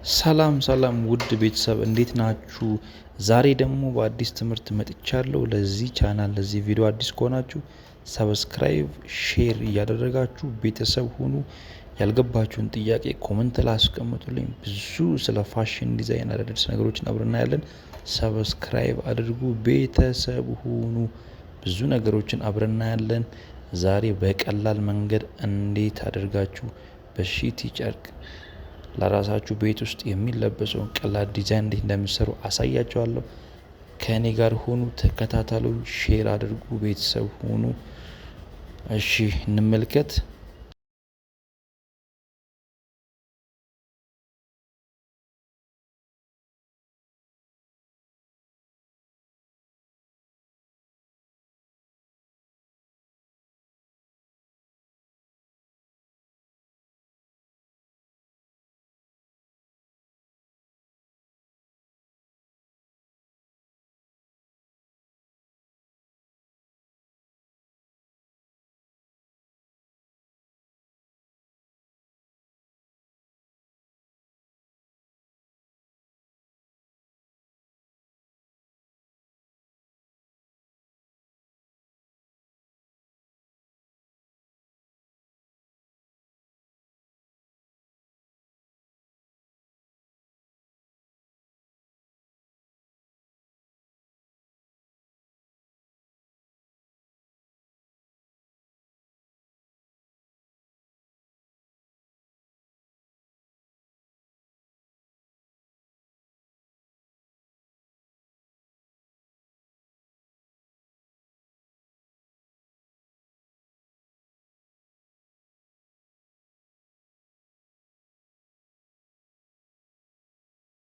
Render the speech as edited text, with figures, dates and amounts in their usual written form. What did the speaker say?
ሰላም ውድ ቤተሰብ እንዴት ናችሁ? ዛሬ ደግሞ በአዲስ ትምህርት መጥቻለሁ። ለዚህ ቻናል ለዚህ ቪዲዮ አዲስ ከሆናችሁ ሰብስክራይብ፣ ሼር እያደረጋችሁ ቤተሰብ ሁኑ። ያልገባችሁን ጥያቄ ኮሜንት ላይ አስቀምጡልኝ። ብዙ ስለ ፋሽን ዲዛይን አዳዲስ ነገሮችን አብረን እናያለን። ሰብስክራይብ አድርጉ፣ ቤተሰብ ሁኑ። ብዙ ነገሮችን አብረን እናያለን። ዛሬ በቀላል መንገድ እንዴት አድርጋችሁ በሺቲ ጨርቅ ለራሳችሁ ቤት ውስጥ የሚለበሰውን ቀላል ዲዛይን እንዴት እንደምትሰሩ አሳያችኋለሁ። ከኔ ጋር ሆኑ፣ ተከታተሉ፣ ሼር አድርጉ፣ ቤተሰብ ሁኑ። እሺ እንመልከት።